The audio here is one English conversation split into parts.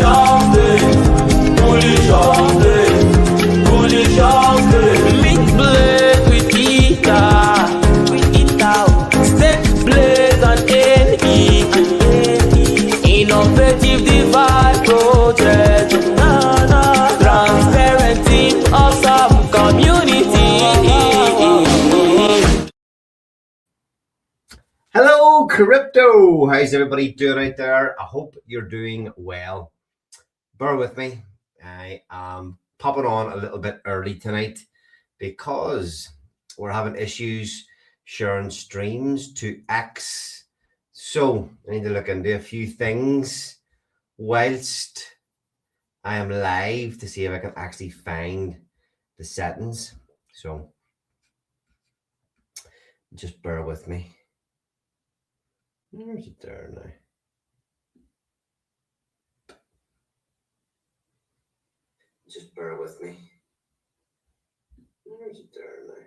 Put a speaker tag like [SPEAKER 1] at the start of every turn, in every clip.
[SPEAKER 1] all day, bullish all day, bullish all day. Meet blade with guitar, step blade and NE, innovative device project, transparent team of some community.
[SPEAKER 2] Hello, crypto. How's everybody doing out there? I hope you're doing well. Bear with me. I am popping on a little bit early tonight because we're having issues sharing streams to X. So I need to look into a few things whilst I am live to see if I can actually find the settings. So just bear with me. Where's it there now? Just bear with me. Where's it there now?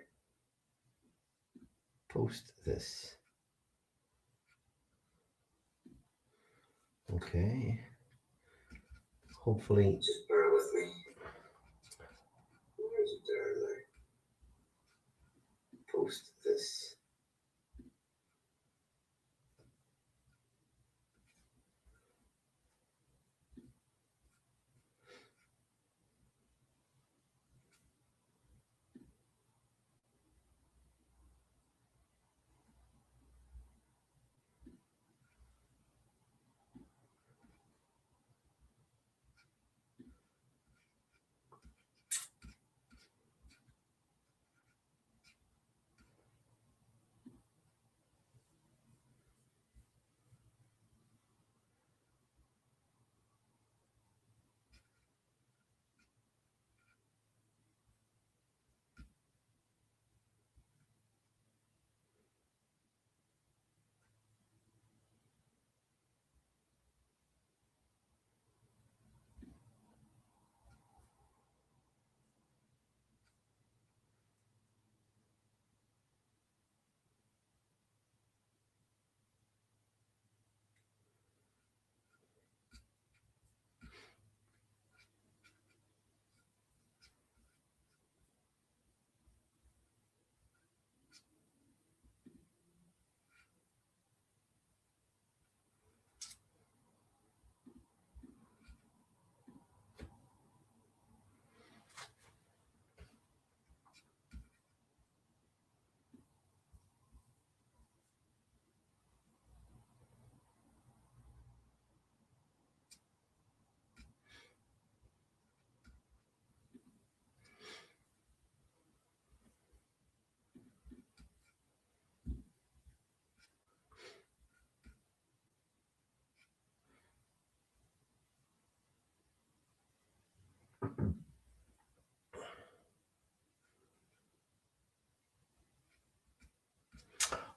[SPEAKER 2] Post this. Okay. Hopefully. Just bear with me. Where's it there now? Post this.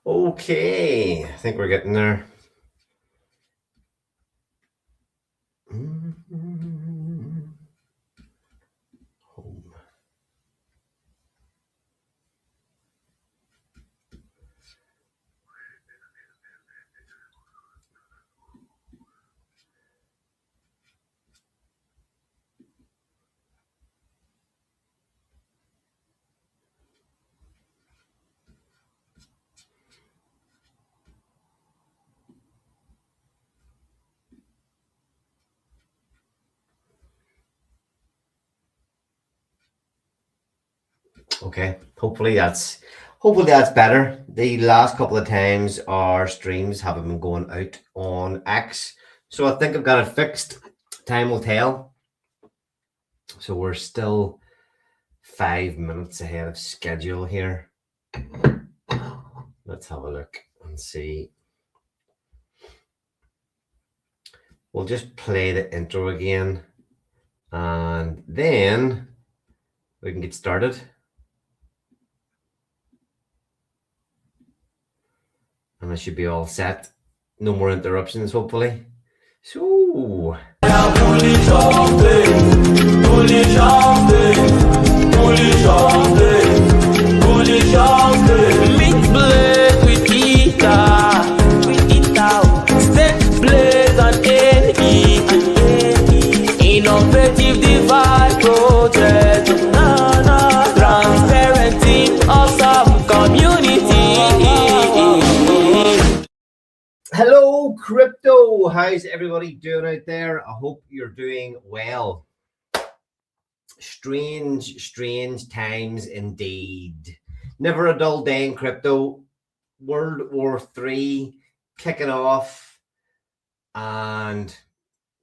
[SPEAKER 2] Okay, I think we're getting there. Home. Okay, hopefully that's better. The last couple of times our streams haven't been going out on X, so I think I've got it fixed. Time will tell. So we're still 5 minutes ahead of schedule here. Let's have a look and see. We'll just play the intro again and then we can get started. And I should be all set. No more interruptions, hopefully. So bullish all day, bullish all day, bullish all day, bullish all day. Meet blade with guitar, step blade and NE, Hello, crypto. How's everybody doing out there? I hope you're doing well. Strange times indeed. Never a dull day in crypto. World War III kicking off, and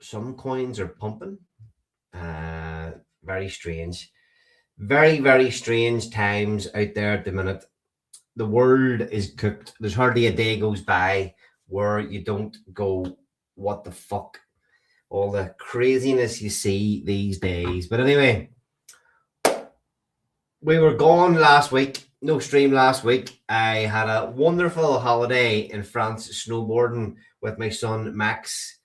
[SPEAKER 2] some coins are pumping. Very strange. Very strange times out there at the minute. The world is cooked. There's hardly a day goes by where you don't go, what the fuck? All the craziness you see these days. But anyway, we were gone last week. No stream last week. I had a wonderful holiday in France snowboarding with my son Max.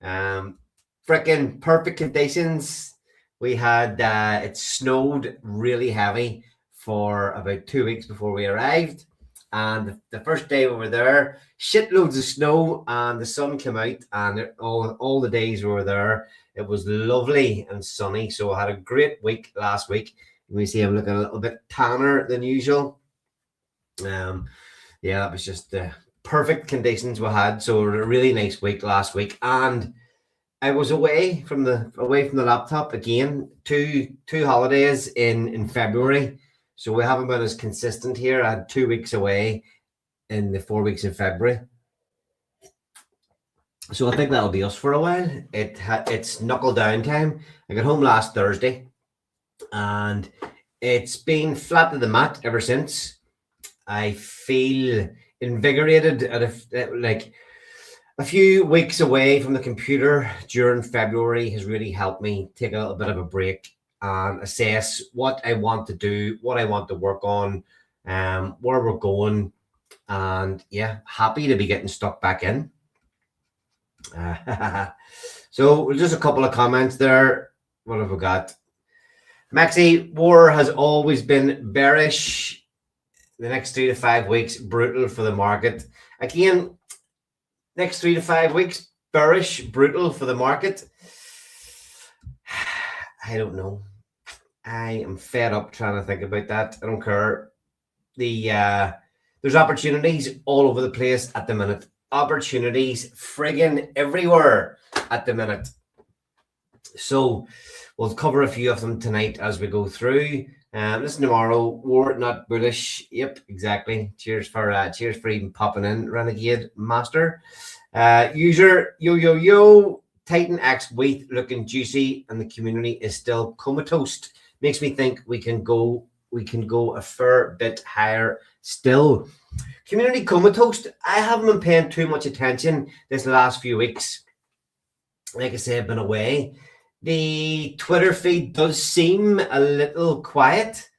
[SPEAKER 2] Freaking perfect conditions. We had it snowed really heavy for about 2 weeks before we arrived. And the first day we were there, shitloads of snow, and the sun came out, and all the days we were there, it was lovely and sunny. So I had a great week last week. We see I'm looking a little bit tanner than usual. Yeah, that was just the perfect conditions we had. So a really nice week last week, and I was away from the laptop again. Two holidays in February, so we haven't been as consistent here. I had 2 weeks away in the 4 weeks in February, so I think that'll be us for a while. It's knuckle down time. I got home last Thursday, and it's been flat to the mat ever since. I feel invigorated like a few weeks away from the computer during February has really helped me take a little bit of a break and assess what I want to do, what I want to work on, where we're going, and yeah, happy to be getting stuck back in. So just a couple of comments there. What have we got? Maxi, war has always been bearish. The next 3 to 5 weeks, brutal for the market. Again, next 3 to 5 weeks, bearish, brutal for the market. I don't know. I am fed up trying to think about that. I don't care. There's opportunities all over the place at the minute. Opportunities friggin' everywhere at the minute. So we'll cover a few of them tonight as we go through. Listen, tomorrow, war not bullish. Yep, exactly. Cheers for even popping in, Renegade Master. User yo Titan X wheat looking juicy, and the community is still comatose. Makes me think we can go a fair bit higher still. Community comatose. I haven't been paying too much attention this last few weeks. Like I say, I've been away. The Twitter feed does seem a little quiet.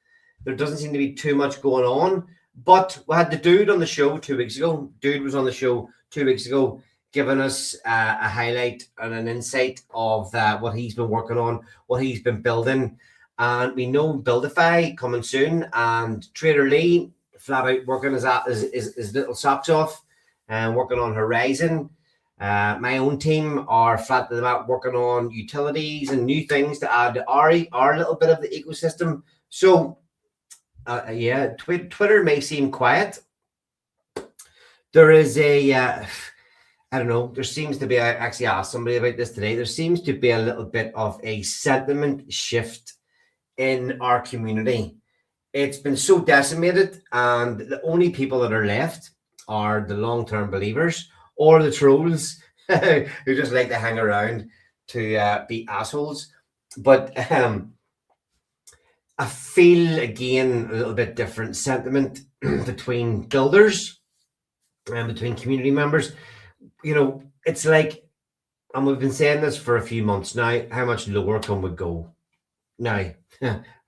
[SPEAKER 2] There doesn't seem to be too much going on. But we had the dude on the show 2 weeks ago. Dude was on the show 2 weeks ago, giving us a highlight and an insight of what he's been working on, what he's been building. And we know Buildify coming soon. And Trader Lee, flat out working his little socks off and working on Horizon. My own team are flat to the mat working on utilities and new things to add our little bit of the ecosystem. So, yeah, Twitter may seem quiet. There is I don't know, there seems to be, I actually asked somebody about this today, there seems to be a little bit of a sentiment shift in our community. It's been so decimated, and the only people that are left are the long-term believers or the trolls who just like to hang around to be assholes. But I feel, again, a little bit different sentiment between builders and between community members. You know, it's like, and we've been saying this for a few months now, how much lower can we go? Now,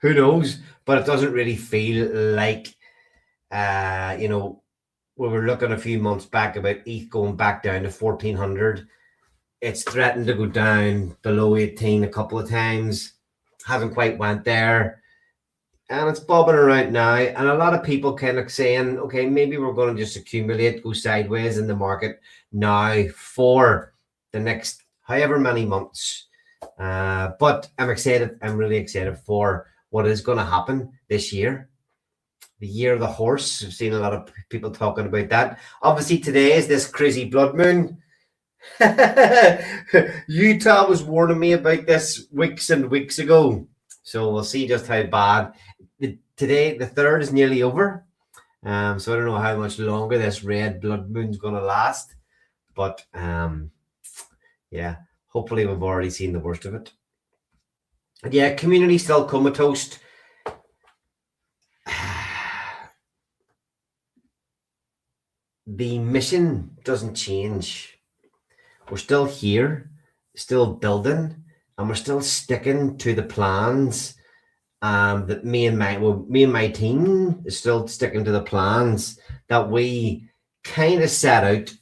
[SPEAKER 2] who knows? But it doesn't really feel like, we were looking a few months back about ETH going back down to 1400. It's threatened to go down below 18 a couple of times. Hasn't quite went there. And it's bobbing around now. And a lot of people kind of saying, okay, maybe we're going to just accumulate, go sideways in the market now for the next however many months. But I'm excited. I'm really excited for what is going to happen this year. the year of the horse. I've seen a lot of people talking about that. Obviously, today is this crazy blood moon. Utah was warning me about this weeks and weeks ago. So we'll see just how bad. Today, the 3rd is nearly over. So I don't know how much longer this red blood moon's going to last. But yeah, hopefully we've already seen the worst of it. Yeah, community still comatose. The mission doesn't change. We're still here, still building, and we're still sticking to the plans. That me and my team is still sticking to the plans that we kind of set out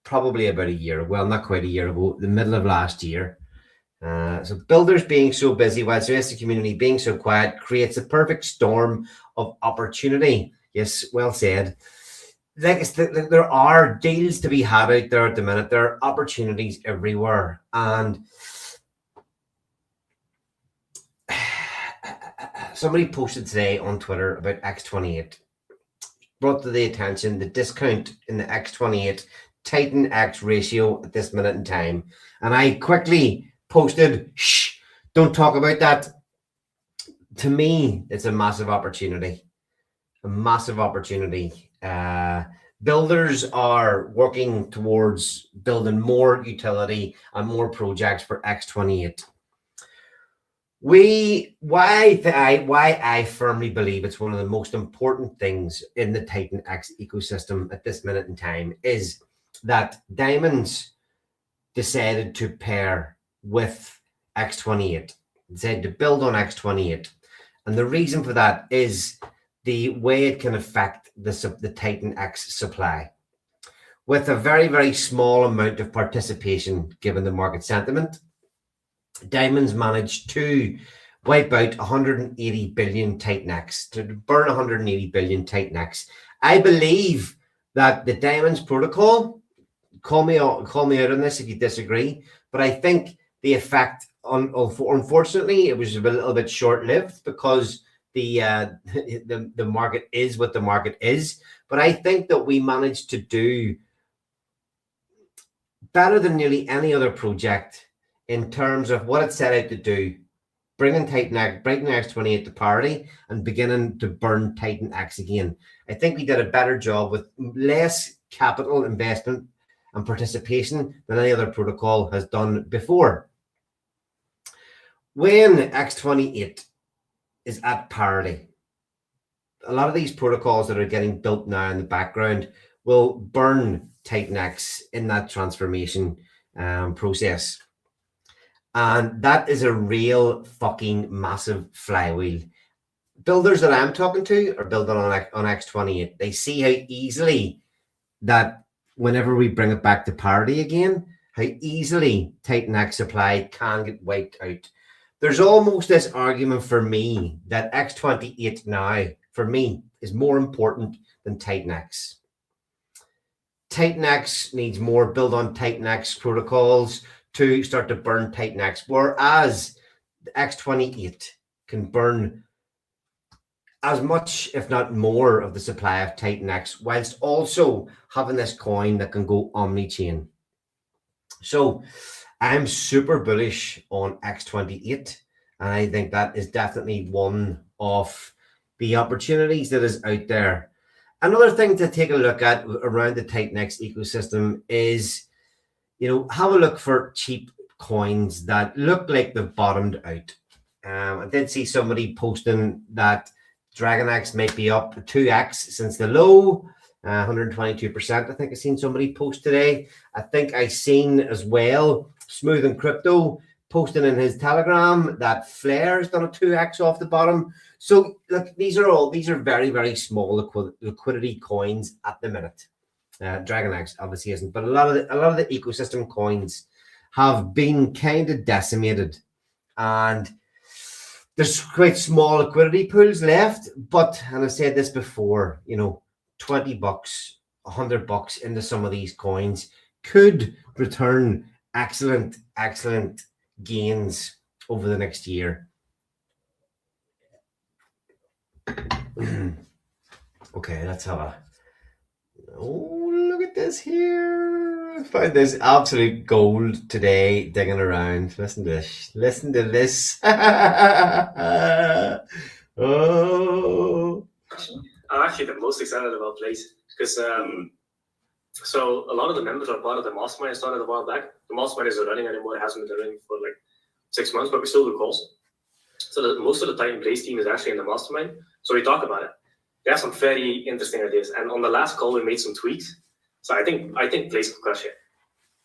[SPEAKER 2] probably about a year, well, not quite a year ago, the middle of last year. So builders being so busy whilst the rest of the community being so quiet creates a perfect storm of opportunity. Yes, well said. Like there are deals to be had out there at the minute. There are opportunities everywhere, and somebody posted today on Twitter about X28. Brought to the attention the discount in the X28 Titan X ratio at this minute in time, and I quickly posted, "Shh, don't talk about that." To me, it's a massive opportunity. A massive opportunity. Builders are working towards building more utility and more projects for X28. Why I firmly believe it's one of the most important things in the Titan X ecosystem at this minute in time is that Diamonds decided to pair with X28, decided to build on X28. And the reason for that is the way it can affect the Titan X supply. With a very, very small amount of participation given the market sentiment, Diamonds managed to wipe out 180 billion Titan X, to burn 180 billion Titan X. I believe that the Diamonds protocol, call me out on this if you disagree, but I think the effect, unfortunately, it was a little bit short-lived because the market is what the market is. But I think that we managed to do better than nearly any other project in terms of what it set out to do, bringing X28 to parity and beginning to burn Titan X again. I think we did a better job with less capital investment and participation than any other protocol has done before. When X28 is at parity, a lot of these protocols that are getting built now in the background will burn Titan X in that transformation process. And that is a real fucking massive flywheel. Builders that I'm talking to are building on X28. They see how easily that whenever we bring it back to parity again, how easily Titan X supply can get wiped out. There's almost this argument for me that X28 now, for me, is more important than Titan X. Titan X needs more build on Titan X protocols to start to burn Titan X, whereas the X28 can burn as much, if not more, of the supply of Titan X, whilst also having this coin that can go omni-chain. So I'm super bullish on X28, and I think that is definitely one of the opportunities that is out there. Another thing to take a look at around the Titan X ecosystem is, have a look for cheap coins that look like they've bottomed out. I did see somebody posting that Dragon X might be up 2x since the low, 122%. I think I seen somebody post today. I think I seen as well Smooth and Crypto posting in his Telegram that Flare's done a 2x off the bottom. So look, these are very, very small liquidity coins at the minute. Dragon X obviously isn't, but a lot of the ecosystem coins have been kind of decimated, and there's quite small liquidity pools left. But, and I've said this before, $20, $100 into some of these coins could return excellent gains over the next year. Okay, let's have a. Oh, look at this here. I found this absolute gold today digging around. Listen to this. Listen to this. Oh.
[SPEAKER 3] I'm actually the most excited about Place because so a lot of the members are part of the mastermind. I started a while back. The mastermind isn't running anymore. It hasn't been running for like 6 months, but we still do calls. So most of the time, Blaze team is actually in the mastermind. So we talk about it. They have some very interesting ideas. And on the last call, we made some tweaks. So I think Blaze could crush it.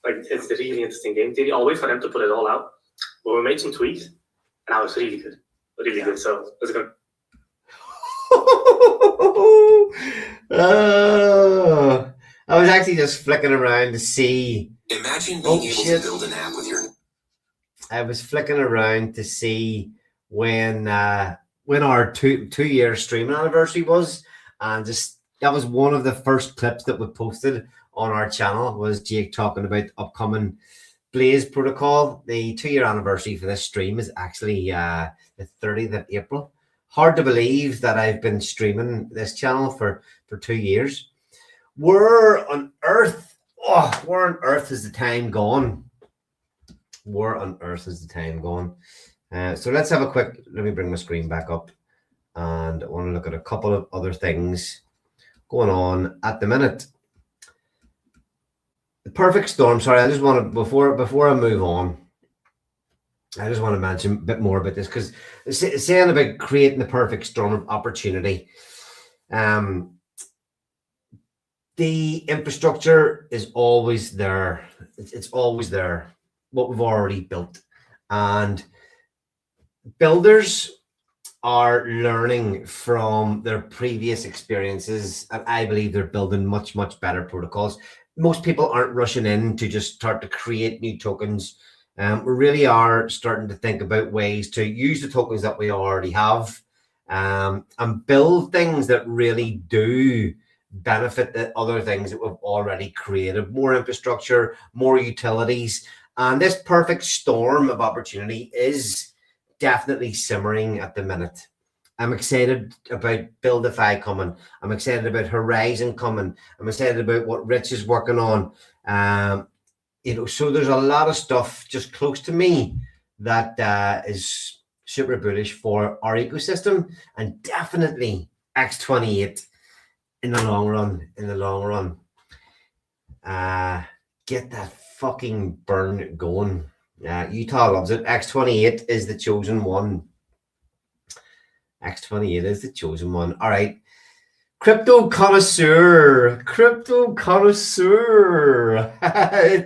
[SPEAKER 3] Like it's a really interesting game theory. I'll wait for them to put it all out. But we made some tweaks, and that was really good, really good. So it's good.
[SPEAKER 2] I was actually just flicking around to see.
[SPEAKER 4] Imagine being able to build an app with your.
[SPEAKER 2] I was flicking around to see when our two-year streaming anniversary was, and just that was one of the first clips that we posted on our channel was Jake talking about upcoming Blaze protocol. The 2-year anniversary for this stream is actually the 30th of April. Hard to believe that I've been streaming this channel for 2 years. Where on earth is the time gone? Where on earth is the time gone? So let's have a quick, let me bring my screen back up, and I want to look at a couple of other things going on at the minute. The perfect storm. Sorry, I just want to, before I move on, I just want to mention a bit more about this, because saying about creating the perfect storm of opportunity, the infrastructure is always there. It's always there, what we've already built. And builders are learning from their previous experiences, and I believe they're building much, much better protocols. Most people aren't rushing in to just start to create new tokens. We really are starting to think about ways to use the tokens that we already have, and build things that really do benefit the other things that we've already created. More infrastructure, more utilities, and this perfect storm of opportunity is definitely simmering at the minute. I'm excited about Buildify coming. I'm excited about Horizon coming. I'm excited about what Rich is working on. So there's a lot of stuff just close to me that is super bullish for our ecosystem, and definitely X28 in the long run. Get that fucking burn going. Utah loves it. X28 is the chosen one. X28 is the chosen one. All right. Crypto connoisseur.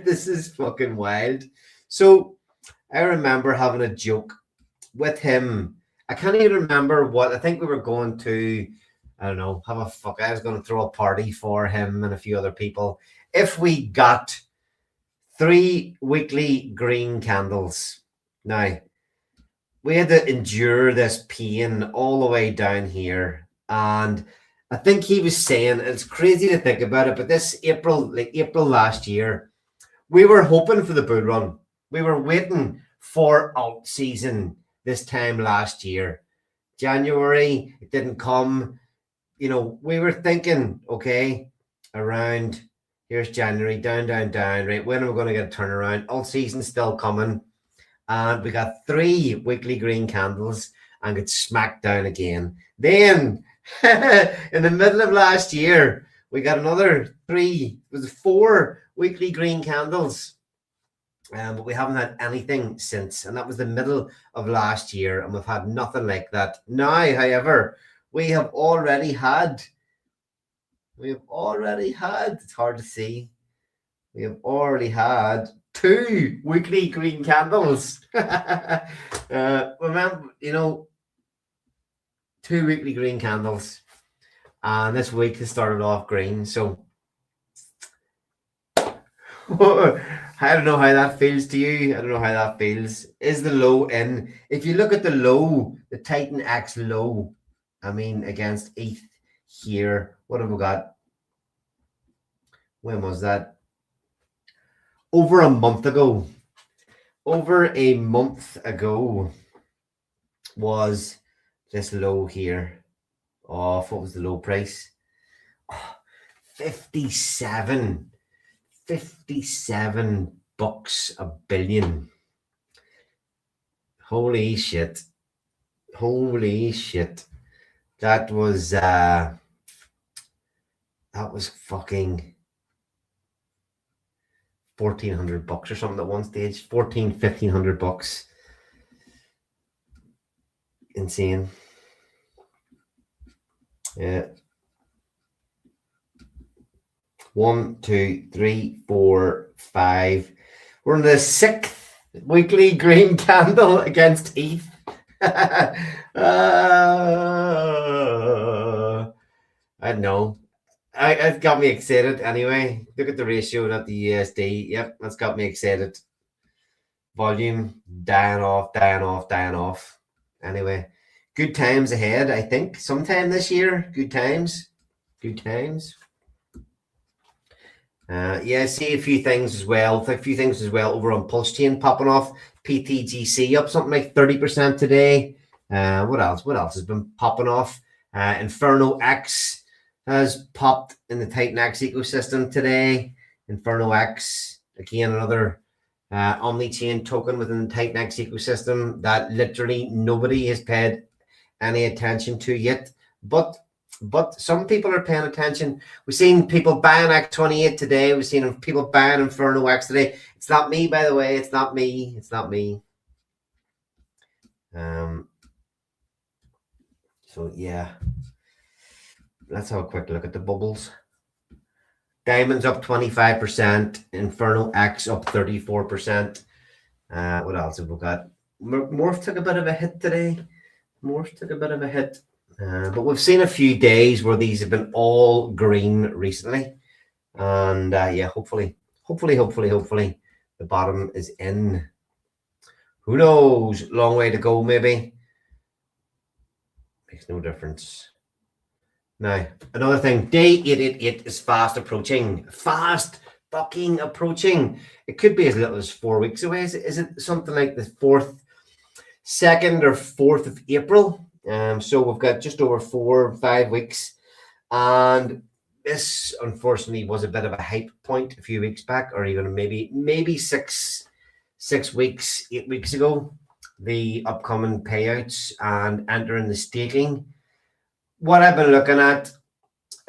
[SPEAKER 2] This is fucking wild. So I remember having a joke with him. I can't even remember what. I think we were going to, I don't know, I was going to throw a party for him and a few other people if we got 3 weekly green candles. Now, we had to endure this pain all the way down here. And I think he was saying, it's crazy to think about it, but this April last year, we were hoping for the bull run. We were waiting for alt season this time last year. January, it didn't come. We were thinking, okay, around, here's January, down, right? When are we going to get a turnaround? Alt season's still coming. And we got 3 weekly green candles and get smacked down again. Then, in the middle of last year, we got another 4 weekly green candles. But we haven't had anything since. And that was the middle of last year. And we've had nothing like that. Now, however, we have already had, it's hard to see. We have already had 2 weekly green candles. Remember, 2 weekly green candles. And this week has started off green. So I don't know how that feels to you. I don't know how that feels. Is the low in? If you look at the low, the Titan X low, against ETH here, what have we got? When was that? Over a month ago was this low here. off. What was the low price? Oh, 57 bucks a billion. Holy shit. That was fucking 1,400 bucks or something at one stage. 1,500 bucks. Insane. Yeah. 1, 2, 3, 4, 5. We're in the 6th weekly green candle against ETH. I don't know. It got me excited anyway. Look at the ratio, not the USD. Yep, that's got me excited. Volume dying off. Anyway, good times ahead, I think. Sometime this year. Good times. Yeah, see a few things as well. Over on Pulse Chain popping off. PTGC up something like 30% today. What else? What else has been popping off? Inferno X has popped in the Titan X ecosystem today. Inferno X, again, another omni-chain token within the Titan X ecosystem that literally nobody has paid any attention to yet. But some people are paying attention. We've seen people buying X28 today. We've seen people buying Inferno X today. It's not me, by the way. It's not me. So yeah, let's have a quick look at the bubbles. Diamonds up 25%. Inferno X up 34%. What else have we got? Morph took a bit of a hit today. But we've seen a few days where these have been all green recently. And yeah, hopefully, the bottom is in. Who knows? Long way to go, maybe. Makes no difference. Now, another thing, day 888 is fast approaching. It could be as little as 4 weeks away. Is it something like the 2nd or 4th of April? So we've got just over 4 or 5 weeks. And this, unfortunately, was a bit of a hype point a few weeks back, or even maybe 6 weeks, 8 weeks ago. The upcoming payouts and entering the staking. What I've been looking at,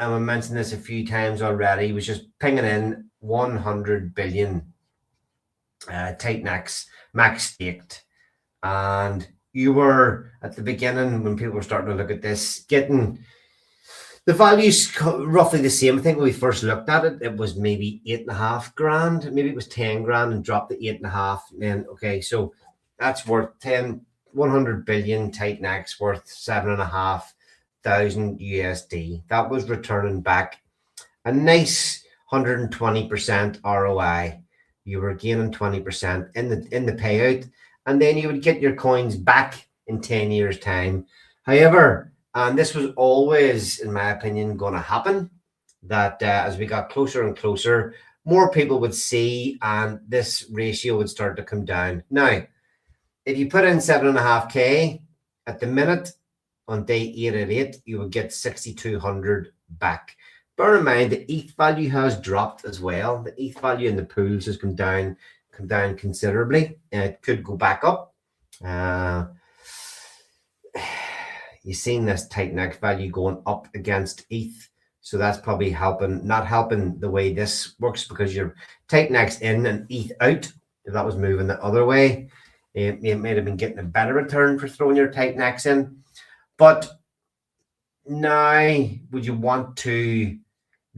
[SPEAKER 2] and I mentioned this a few times already, was just pinging in 100 billion Titan X max staked. And you were, at the beginning, when people were starting to look at this, getting the values roughly the same. I think when we first looked at it, it was maybe 8.5 grand. Maybe it was 10 grand and dropped to 8.5. And okay, so that's worth 100 billion Titan X worth 7,500 USD. That was returning back a nice 120% ROI. You were gaining 20% in the payout, and then you would get your coins back in 10 years' time. However, and this was always, in my opinion, going to happen, that as we got closer and closer, more people would see, and this ratio would start to come down. Now, if you put in 7.5K at the minute on day 888, you would get 6,200 back. Bear in mind the ETH value has dropped as well. The ETH value in the pools has come down considerably. It could go back up. You've seen this Titan X value going up against ETH. So that's probably not helping the way this works, because you're Titan X in and ETH out. If that was moving the other way, it might have been getting a better return for throwing your Titan X in. But now, would you want to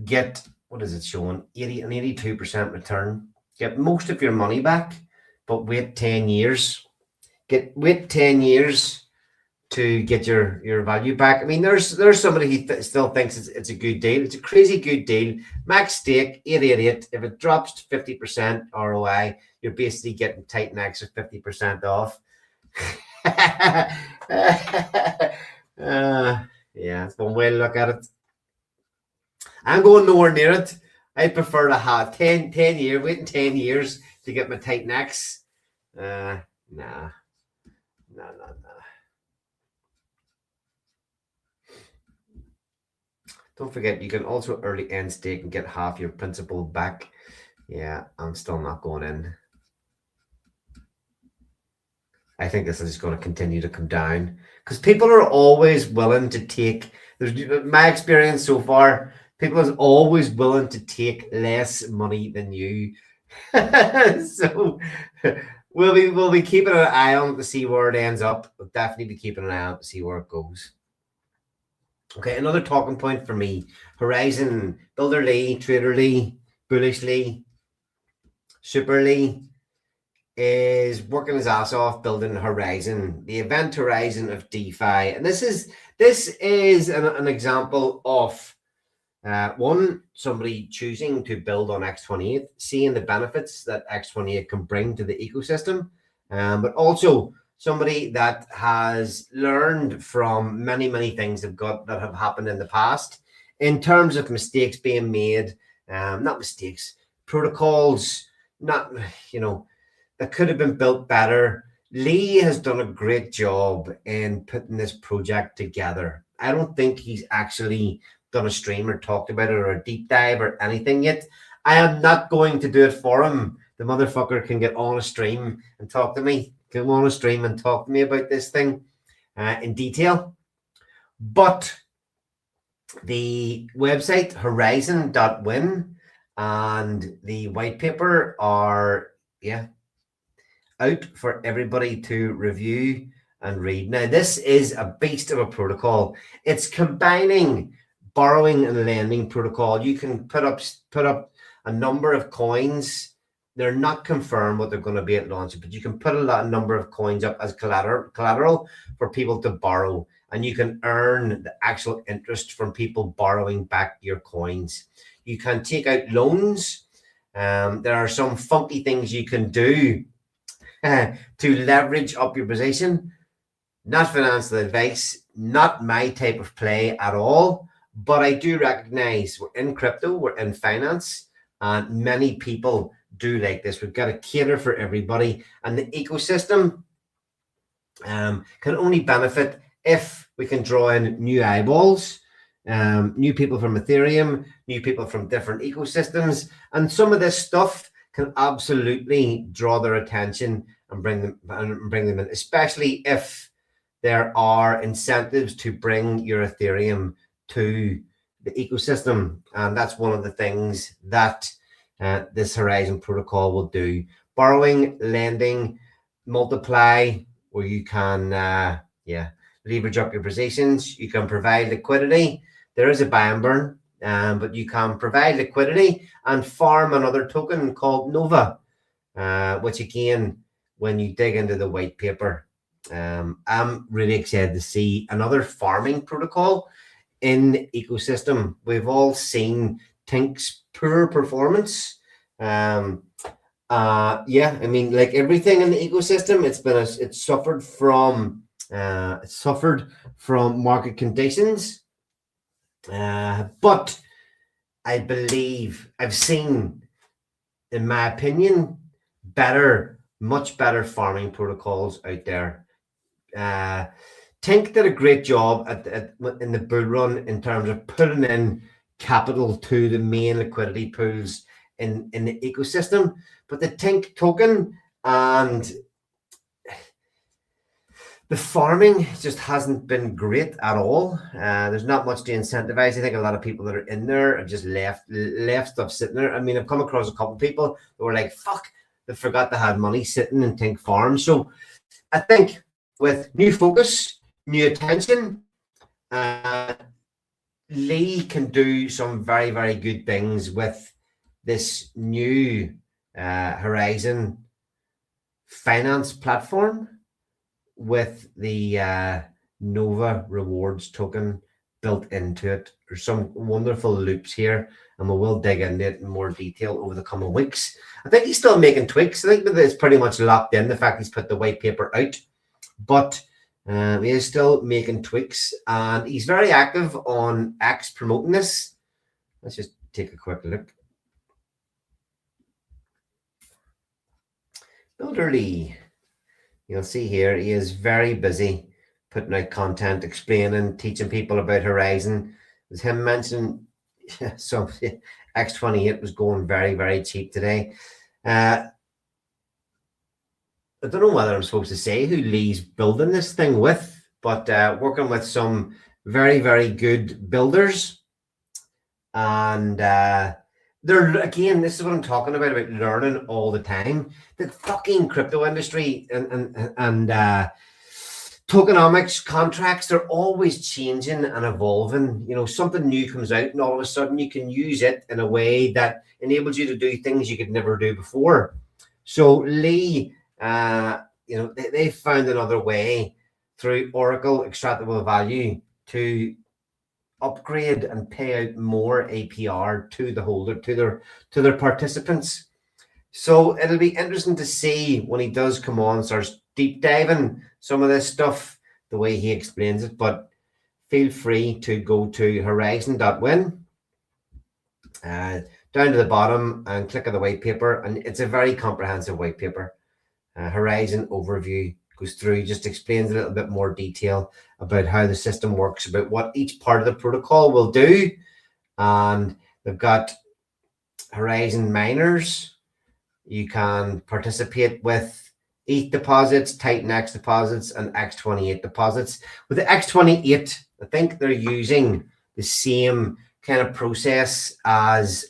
[SPEAKER 2] get, what is it showing? An 82% return. Get most of your money back, but wait 10 years. Wait 10 years to get your value back. I mean, there's somebody who still thinks it's a good deal. It's a crazy good deal. Max stake 888. If it drops to 50% ROI, you're basically getting Titan X at 50% off. Yeah, it's one way to look at it. I'm going nowhere near it. I prefer to have 10 years, waiting 10 years to get my Titan X. Nah. Don't forget, you can also early end stake and get half your principal back. Yeah, I'm still not going in. I think this is just going to continue to come down because people are always willing to take. There's my experience so far. People are always willing to take less money than you. So we'll be keeping an eye on it to see where it ends up. We'll definitely be keeping an eye on it to see where it goes. Okay, another talking point for me: Horizon, Builder Lee, Trader Lee, Bullish Lee, Super Lee is working his ass off building Horizon, the event horizon of DeFi, and this is an example of somebody choosing to build on X28, seeing the benefits that X28 can bring to the ecosystem, but also somebody that has learned from many things that have happened in the past in terms of mistakes being made, not mistakes, protocols, not that could have been built better. Lee has done a great job in putting this project together. I don't think he's actually done a stream or talked about it or a deep dive or anything yet. I am not going to do it for him. The motherfucker can get on a stream and talk to me. Come on a stream and talk to me about this thing in detail. But the website horizon.win and the white paper are out for everybody to review and read. Now, this is a beast of a protocol. It's combining borrowing and lending protocol. You can put up a number of coins. They're not confirmed what they're going to be at launch, but you can put a number of coins up as collateral for people to borrow, and you can earn the actual interest from people borrowing back your coins. You can take out loans. There are some funky things you can do to leverage up your position. Not financial advice, not my type of play at all, but I do recognize we're in crypto, we're in finance, and many people do like this. We've got to cater for everybody, and the ecosystem can only benefit if we can draw in new eyeballs, new people from Ethereum, new people from different ecosystems, and some of this stuff can absolutely draw their attention and bring them in, especially if there are incentives to bring your Ethereum to the ecosystem. And that's one of the things that this Horizon protocol will do. Borrowing, lending, multiply, where you can leverage up your positions. You can provide liquidity. There is a buy and burn, but you can provide liquidity and farm another token called Nova, which again, when you dig into the white paper, I'm really excited to see another farming protocol in the ecosystem. We've all seen Tink's poor performance. I mean, like everything in the ecosystem, it's suffered from market conditions. But I believe I've seen, in my opinion, much better farming protocols out there. Tink did a great job in the bull run in terms of putting in capital to the main liquidity pools in the ecosystem, but the Tink token and the farming just hasn't been great at all. There's not much to incentivize. I think a lot of people that are in there have just left stuff sitting there. I mean, I've come across a couple of people who were like, fuck, they forgot they had money sitting in Tink Farm. So I think with new focus, new attention, Lee can do some very good things with this new Horizon finance platform with the Nova rewards token built into it. There's some wonderful loops here, and we will dig into it in more detail over the coming weeks. I think he's still making tweaks. I think that it's pretty much locked in, the fact he's put the white paper out, but he is still making tweaks, and he's very active on X promoting this. Let's just take a quick look. Builder Lee, you'll see here, he is very busy putting out content, explaining, teaching people about Horizon. was him mentioning so X28 was going very, very cheap today. I don't know whether I'm supposed to say who Lee's building this thing with, but working with some very, very good builders. And they're, again, this is what I'm talking about learning all the time. The fucking crypto industry and tokenomics contracts, they're always changing and evolving. You know, something new comes out and all of a sudden you can use it in a way that enables you to do things you could never do before. So Lee, you know, they found another way through Oracle extractable value to upgrade and pay out more APR to the holder, to their participants. So it'll be interesting to see when he does come on, starts deep diving some of this stuff, the way he explains it. But feel free to go to horizon.win, down to the bottom and click on the white paper. And it's a very comprehensive white paper. Horizon overview goes through, just explains a little bit more detail about how the system works, about what each part of the protocol will do. And they've got Horizon miners. You can participate with ETH deposits, Titan X deposits, and X28 deposits. With the X28, I think they're using the same kind of process as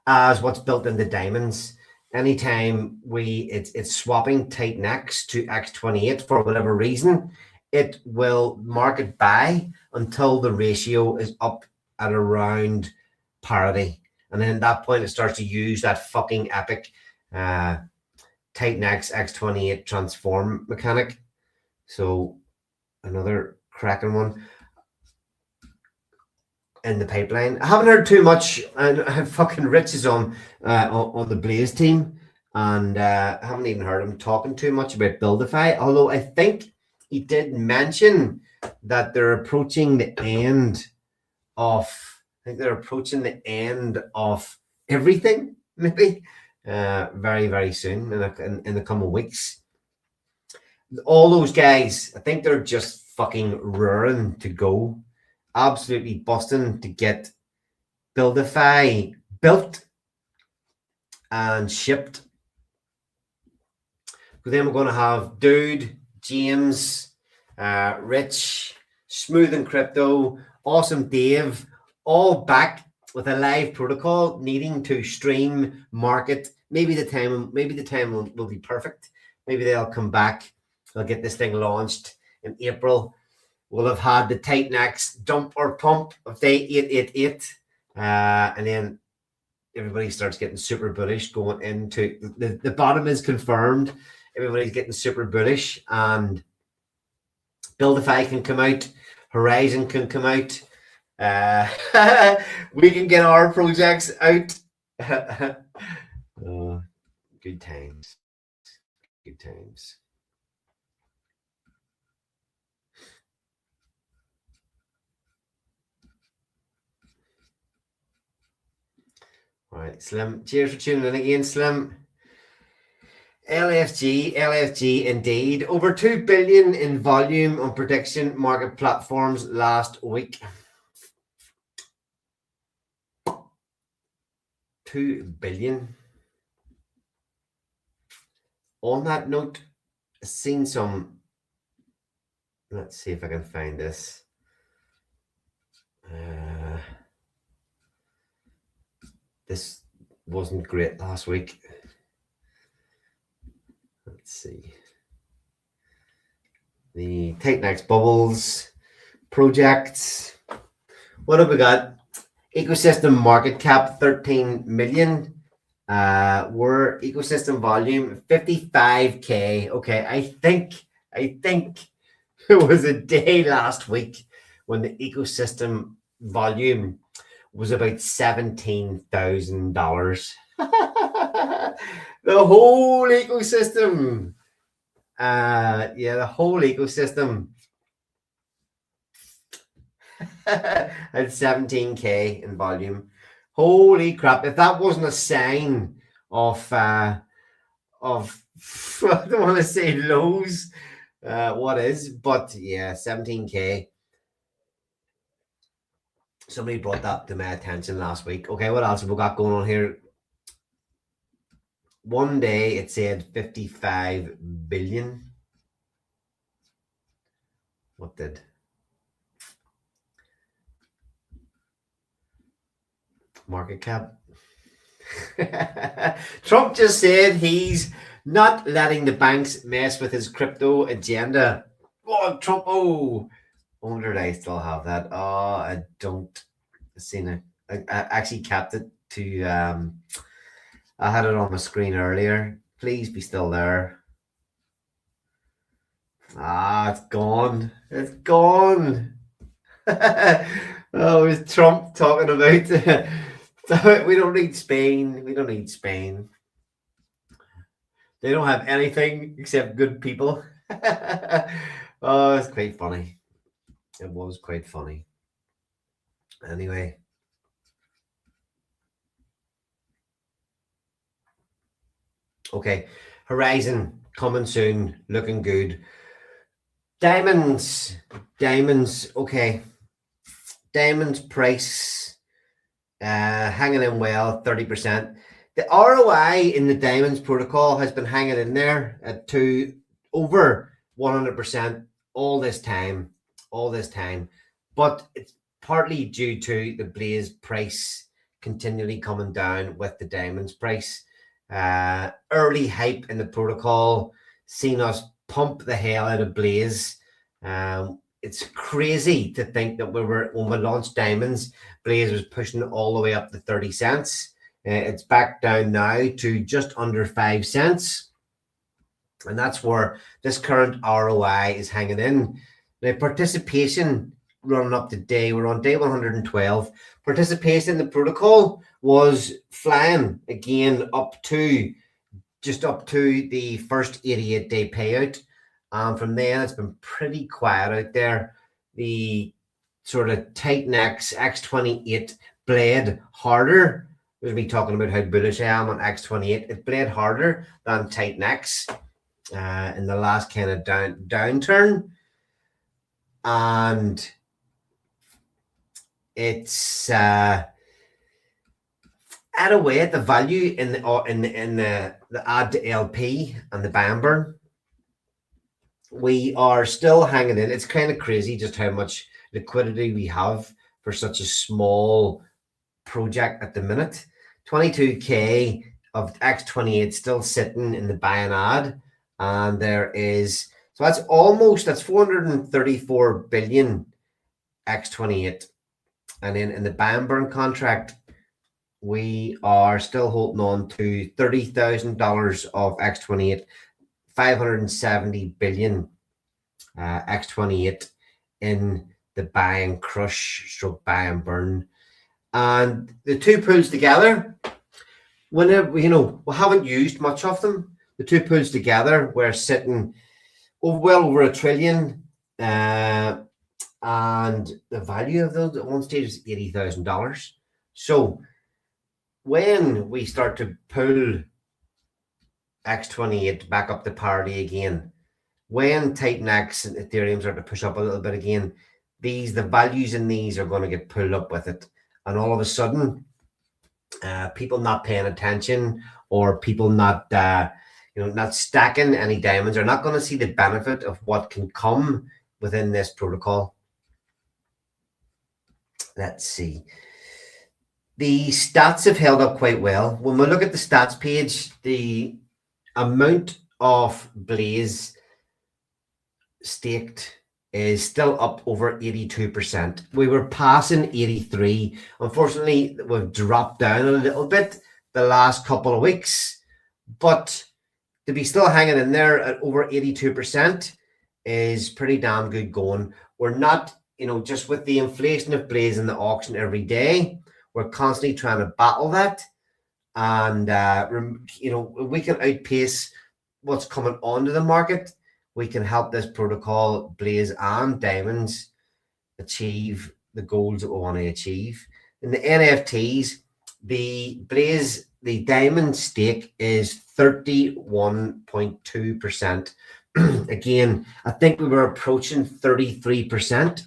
[SPEAKER 2] what's built into diamonds. Anytime it's swapping Titan X to X28 for whatever reason, it will market buy until the ratio is up at around parity. And then at that point, it starts to use that fucking epic Titan X X28 transform mechanic. So another cracking one in the pipeline. I haven't heard too much, and I have fucking Rich on the Blaze team, and I haven't even heard him talking too much about Buildify, although I think he did mention that they're approaching the end of, everything, maybe very, very soon in the coming weeks. All those guys, I think they're just fucking raring to go, absolutely busting to get Buildify built and shipped. But then we're going to have Dude, James, Rich, Smooth and Crypto, Awesome Dave, all back with a live protocol, needing to stream, market. Maybe the time will be perfect. Maybe they'll come back. They'll get this thing launched in April. We'll have had the Titan X dump or pump of day 888. And then everybody starts getting super bullish going into the bottom is confirmed. Everybody's getting super bullish, and Buildify can come out, Horizon can come out. We can get our projects out. Oh, good times. Good times. All right, Slim. Cheers for tuning in again, Slim. LFG indeed. Over 2 billion in volume on prediction market platforms last week. 2 billion. On that note, I've seen some. Let's see if I can find this. This wasn't great last week. Let's see. The Titan X Bubbles projects. What have we got? Ecosystem market cap 13 million. We're ecosystem volume 55k. Okay, I think it was a day last week when the ecosystem volume was about $17,000. The whole ecosystem. The whole ecosystem had 17k in volume. Holy crap. If that wasn't a sign of I don't want to say lows, what is, but yeah, 17k. Somebody brought that to my attention last week. Okay, what else have we got going on here? One day it said 55 billion. What did? Market cap. Trump just said he's not letting the banks mess with his crypto agenda. Oh, Trump. Oh, I wonder if I still have that. Oh, I don't. Seen it. I actually kept it to I had it on my screen earlier. Please be still there. Ah, it's gone. It's gone. Oh, it's Trump talking about we don't need Spain. We don't need Spain. They don't have anything except good people. Oh, it's quite funny. It was quite funny. Anyway. Okay. Horizon coming soon. Looking good. Diamonds. Okay. Diamonds price hanging in well, 30%. The ROI in the diamonds protocol has been hanging in there at over 100% all this time. But it's partly due to the Blaze price continually coming down with the diamonds price. Early hype in the protocol seen us pump the hell out of Blaze. It's crazy to think that when we launched diamonds, Blaze was pushing all the way up to 30 cents. It's back down now to just under 5 cents. And that's where this current ROI is hanging in. Now, participation running up to we're on day 112. Participation in the protocol was flying again just up to the first 88-day payout. From then, it's been pretty quiet out there. The sort of Titan X28 bled harder. There's me talking about how bullish I am on X28. It bled harder than Titan X in the last kind of downturn. And it's at a way the value in the add to LP and the buy and burn. We are still hanging in. It's kind of crazy just how much liquidity we have for such a small project at the minute. 22k of X28 still sitting in the buy and add, and that's 434 billion X28. And then in the buy and burn contract, we are still holding on to $30,000 of X28, 570 billion X28 in the buy and crush / buy and burn. And the two pools together, whenever we haven't used much of them, the two pools together, we're sitting well over $1 trillion. And the value of those at one stage is $80,000. So when we start to pull X28 back up to parity again, when Titan X and Ethereum start to push up a little bit again, the values in these are going to get pulled up with it. And all of a sudden, people not paying attention, or people not stacking any diamonds, are not going to see the benefit of what can come within this protocol. Let's see. The stats have held up quite well. When we look at the stats page, the amount of Blaze staked is still up over 82%. We were passing 83. Unfortunately, we've dropped down a little bit the last couple of weeks, but to be still hanging in there at over 82% is pretty damn good going. We're not, just with the inflation of Blaze in the auction every day, we're constantly trying to battle that. And, we can outpace what's coming onto the market. We can help this protocol, Blaze and Diamonds, achieve the goals that we want to achieve. In the NFTs, the Diamond stake is 31.2%. Again, I think we were approaching 33%.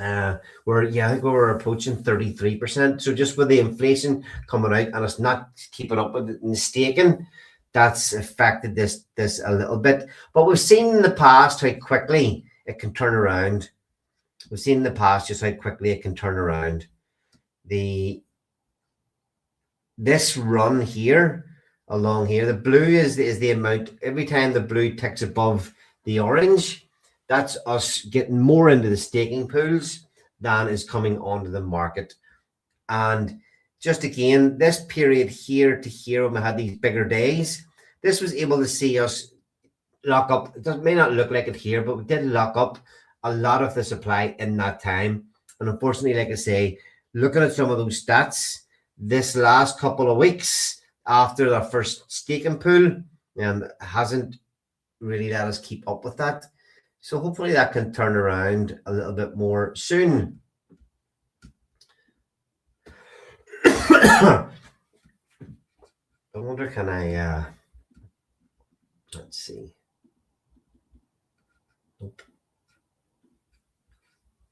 [SPEAKER 2] I think we were approaching 33%. So just with the inflation coming out and it's not keeping up with it in the staking, that's affected this a little bit. But we've seen in the past how quickly it can turn around. We've seen in the past just how quickly it can turn around. This run here along here, the blue is the amount. Every time the blue ticks above the orange, that's us getting more into the staking pools than is coming onto the market. And just again, this period here to here, when we had these bigger days, this was able to see us lock up. It may not look like it here, but we did lock up a lot of the supply in that time. And unfortunately, like I say, looking at some of those stats, this last couple of weeks after the first staking pool, and hasn't really let us keep up with that. So hopefully that can turn around a little bit more soon. I wonder, can I, let's see. Nope.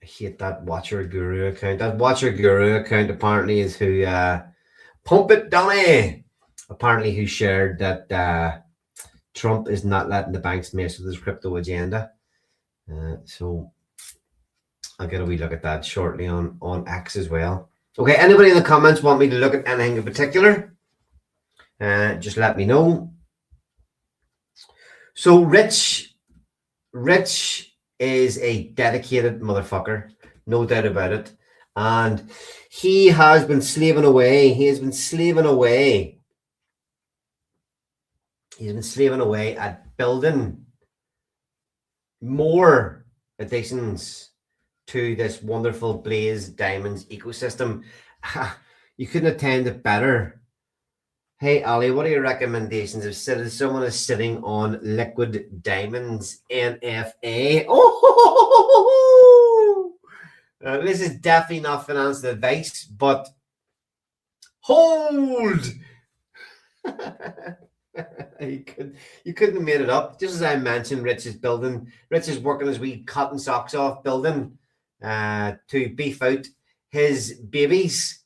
[SPEAKER 2] I hate that Watcher Guru account. That Watcher Guru account apparently is who, Pump It Donny, apparently who shared that Trump is not letting the banks mess with his crypto agenda. So I'll get a wee look at that shortly on X as well. Okay, anybody in the comments want me to look at anything in particular? Just let me know. So Rich is a dedicated motherfucker, no doubt about it. And he has been slaving away. He's been slaving away at building more additions to this wonderful Blaze Diamonds ecosystem. You couldn't have timed it better. Hey, Ali, what are your recommendations if someone is sitting on Liquid Diamonds NFA? Oh, this is definitely not financial advice, but hold. You couldn't have made it up. Just as I mentioned, Rich is working his wee cotton socks off building to beef out his babies,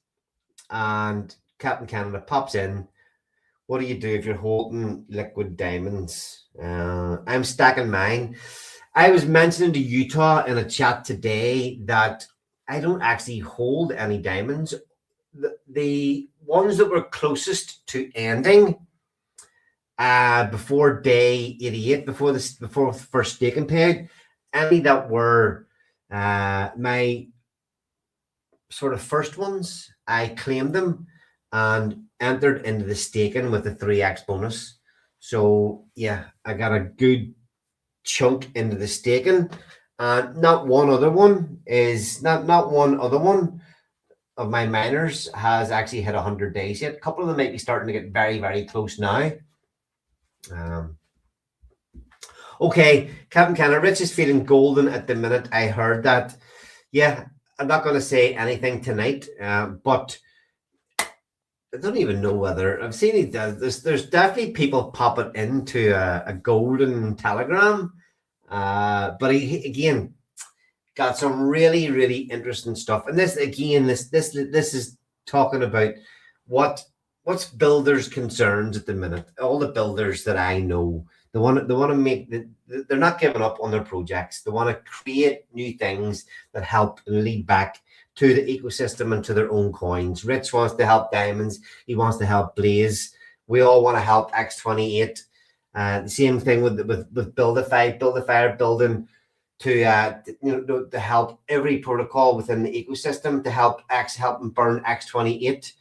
[SPEAKER 2] and Captain Canada pops in. What do you do if you're holding Liquid Diamonds? I'm stacking mine. I was mentioning to Utah in a chat today that I don't actually hold any diamonds. The ones that were closest to ending before day 88, before the first staking period, any that were my sort of first ones, I claimed them and entered into the staking with the 3x bonus. So yeah, I got a good chunk into the staking, and not one other one of my miners has actually hit 100 days yet. A couple of them might be starting to get very, very close now. Okay, Captain Canada, Rich is feeling golden at the minute. I heard that. Yeah, I'm not going to say anything tonight, but I don't even know whether I've seen it. There's definitely people popping into a golden telegram, but he again got some really, really interesting stuff. And this again, this is talking about what's builders' concerns at the minute. All the builders that I know, they want to make they're not giving up on their projects. They want to create new things that help lead back to the ecosystem and to their own coins. Rich wants to help diamonds. He wants to help Blaze. We all want to help X28. The same thing with Buildify. Buildify building to help every protocol within the ecosystem to help and burn X28.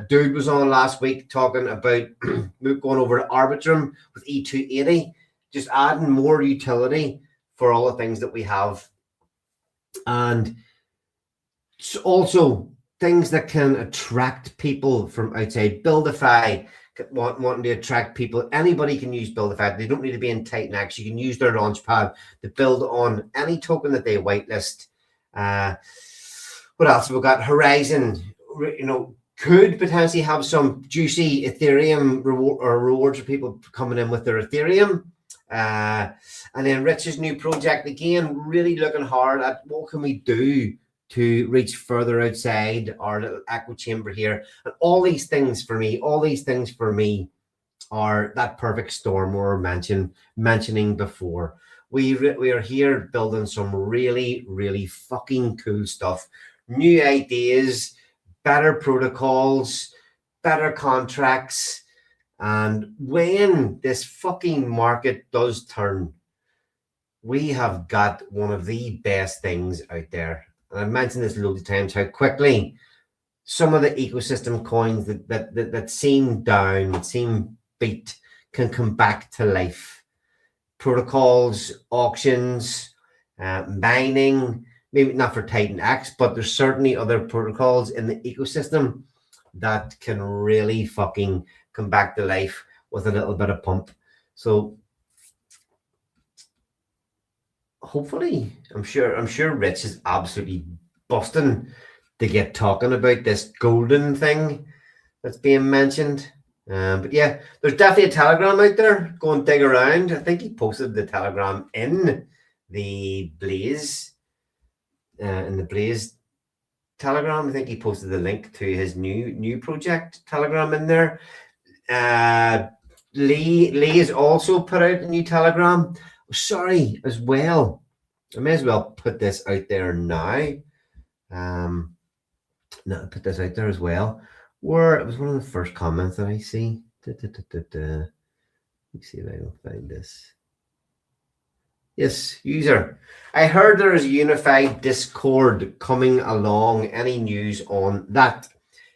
[SPEAKER 2] Dude was on last week talking about going over to Arbitrum with E280, just adding more utility for all the things that we have. And also things that can attract people from outside. Buildify, wanting to attract people. Anybody can use Buildify. They don't need to be in Titan-X. You can use their launchpad to build on any token that they whitelist. What else have we got? Horizon, could potentially have some juicy Ethereum rewards for people coming in with their Ethereum. And then Rich's new project again, really looking hard at what can we do to reach further outside our little echo chamber here. And all these things for me are that perfect storm we were mentioning before. We are here building some really fucking cool stuff, new ideas, better protocols, better contracts. And when this fucking market does turn, we have got one of the best things out there. And I've mentioned this loads of times, how quickly some of the ecosystem coins that seem down, that seem beat, can come back to life. Protocols, auctions, mining, maybe not for Titan X, but there's certainly other protocols in the ecosystem that can really fucking come back to life with a little bit of pump. So hopefully, I'm sure Rich is absolutely busting to get talking about this golden thing that's being mentioned. But yeah, there's definitely a Telegram out there. Go and dig around. I think he posted the Telegram in the Blaze, Telegram. I think he posted the link to his new project Telegram in there. Lee has also put out a new Telegram. Sorry, as well. I may as well put this out there now. No, put this out there as well. Where it was one of the first comments that I see. Let me see if I can find this. Yes, user. I heard there is a unified Discord coming along. Any news on that?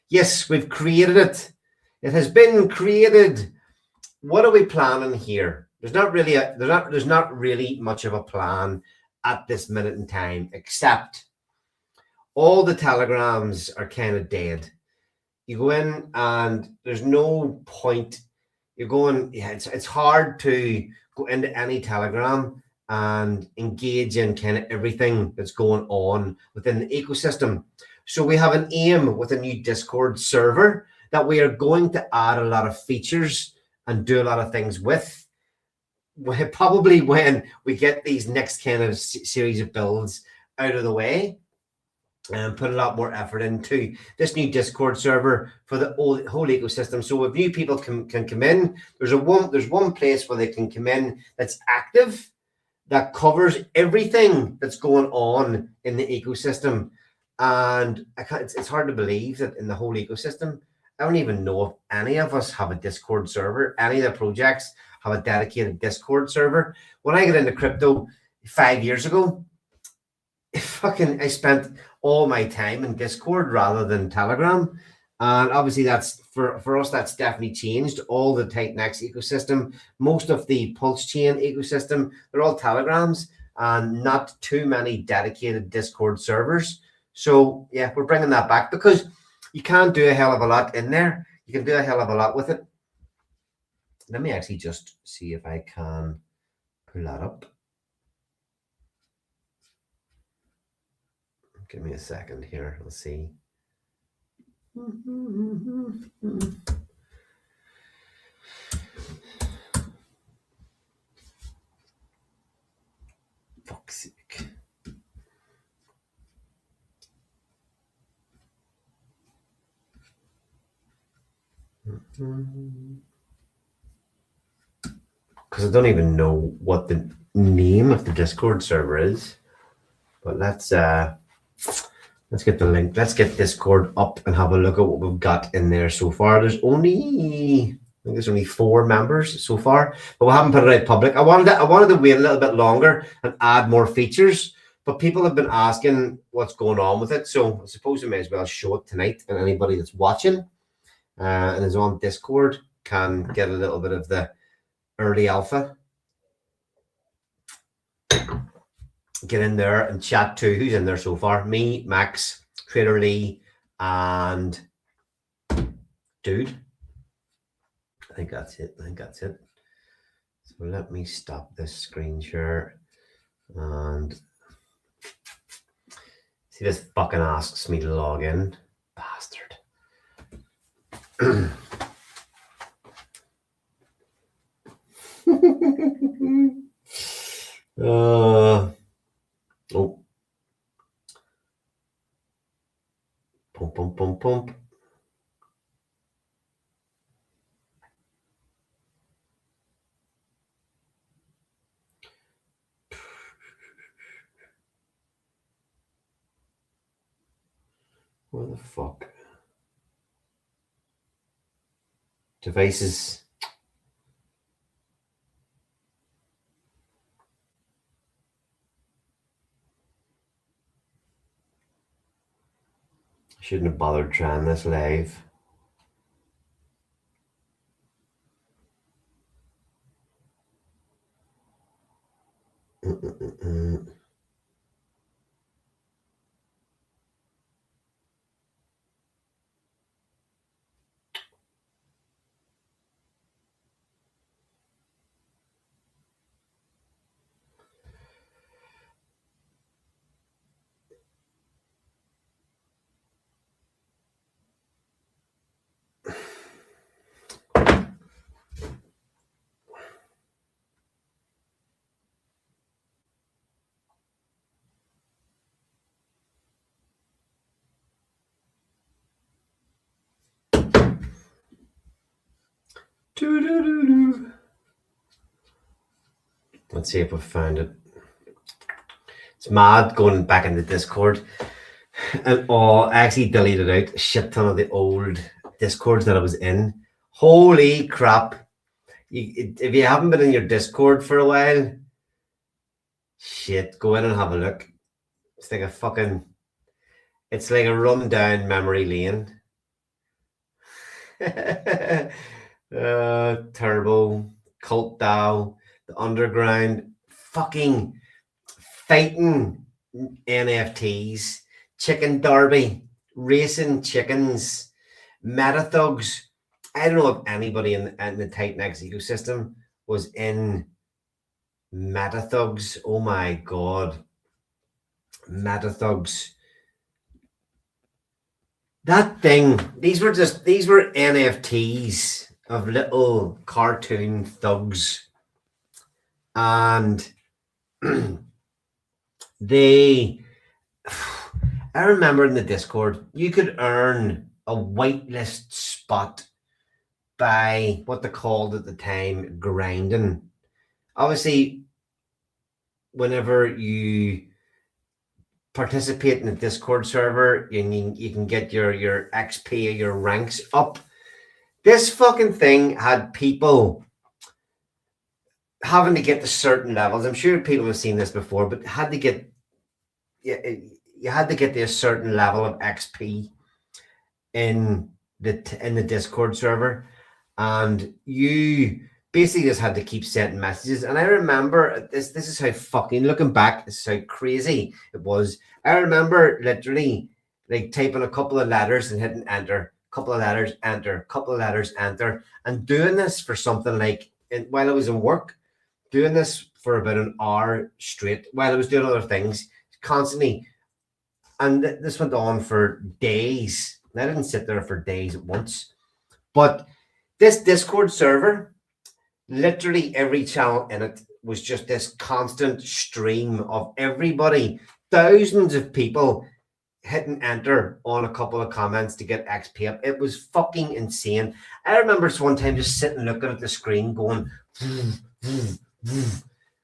[SPEAKER 2] Yes, we've created it. It has been created. What are we planning here? There's not really much of a plan at this minute in time, except all the telegrams are kind of dead. You go in and there's no point. You're going, yeah, it's hard to go into any telegram and engage in kind of everything that's going on within the ecosystem. So we have an aim with a new Discord server that we are going to add a lot of features and do a lot of things with. Probably when we get these next kind of series of builds out of the way, and put a lot more effort into this new Discord server for the whole ecosystem. So if new people can come in, there's one place where they can come in that's active, that covers everything that's going on in the ecosystem. And it's hard to believe that in the whole ecosystem, I don't even know if any of us have a Discord server. Any of the projects have a dedicated Discord server. When I got into crypto 5 years ago, I spent all my time in Discord rather than Telegram. And obviously that's for us, that's definitely changed. All the Titan X ecosystem, most of the Pulse Chain ecosystem, they're all Telegrams and not too many dedicated Discord servers. So yeah, we're bringing that back because you can't do a hell of a lot in there. You can do a hell of a lot with it. Let me actually just see if I can pull that up. Give me a second here. Let's see. Fuck's sake. Because I don't even know what the name of the Discord server is. But let's get the link. Let's get Discord up and have a look at what we've got in there so far. There's only 4 members so far, but we haven't put it out public. I wanted to wait a little bit longer and add more features, but people have been asking what's going on with it. So I suppose we may as well show it tonight, and anybody that's watching and is on Discord can get a little bit of the early alpha. Get in there and chat to who's in there so far. Me, Max, Trader Lee, and Dude. I think that's it. So let me stop this screen share and see, this fucking asks me to log in. Bastard. Oh. Pump, pump, pump, pump. Where the fuck? Devices. Shouldn't have bothered trying this live. Let's see if we found it. It's mad going back into Discord. And I actually deleted out a shit ton of the old Discords that I was in. Holy crap. If you haven't been in your Discord for a while, shit, go in and have a look. It's like a rundown memory lane. Turbo, Cult DAO, the Underground, fucking fighting NFTs, Chicken Derby, racing chickens, Metathugs. I don't know if anybody in the Titan X ecosystem was in Metathugs. Oh my god. Metathugs. That thing, these were NFTs of little cartoon thugs. And I remember in the Discord, you could earn a whitelist spot by what they called at the time grinding. Obviously, whenever you participate in the Discord server, you can get your XP, your ranks up. This fucking thing had people having to get to certain levels. I'm sure people have seen this before, but you had to get to a certain level of XP in the Discord server, and you basically just had to keep sending messages. And I remember this is how fucking, looking back, this is how crazy it was. I remember literally like typing a couple of letters and hitting enter, couple of letters, enter, couple of letters, enter, and doing this for something like while I was in work, doing this for about an hour straight while I was doing other things constantly. And this went on for days. I didn't sit there for days at once. But this Discord server, literally every channel in it was just this constant stream of everybody, thousands of people hitting enter on a couple of comments to get XP up. It was fucking insane. I remember one time just sitting looking at the screen going,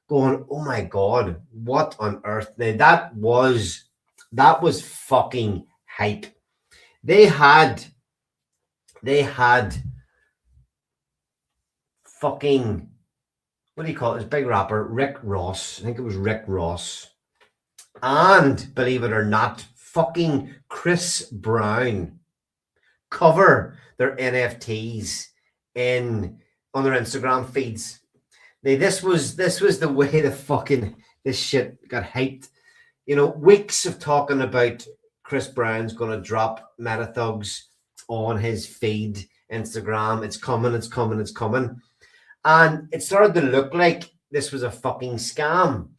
[SPEAKER 2] oh my god, what on earth? Now that was fucking hype. They had fucking, what do you call it? This big rapper, Rick Ross. I think it was Rick Ross. And believe it or not, fucking Chris Brown cover their NFTs on their Instagram feeds. This was the way this shit got hyped. You know, weeks of talking about Chris Brown's going to drop Metathugs on his feed, Instagram. It's coming, it's coming, it's coming. And it started to look like this was a fucking scam.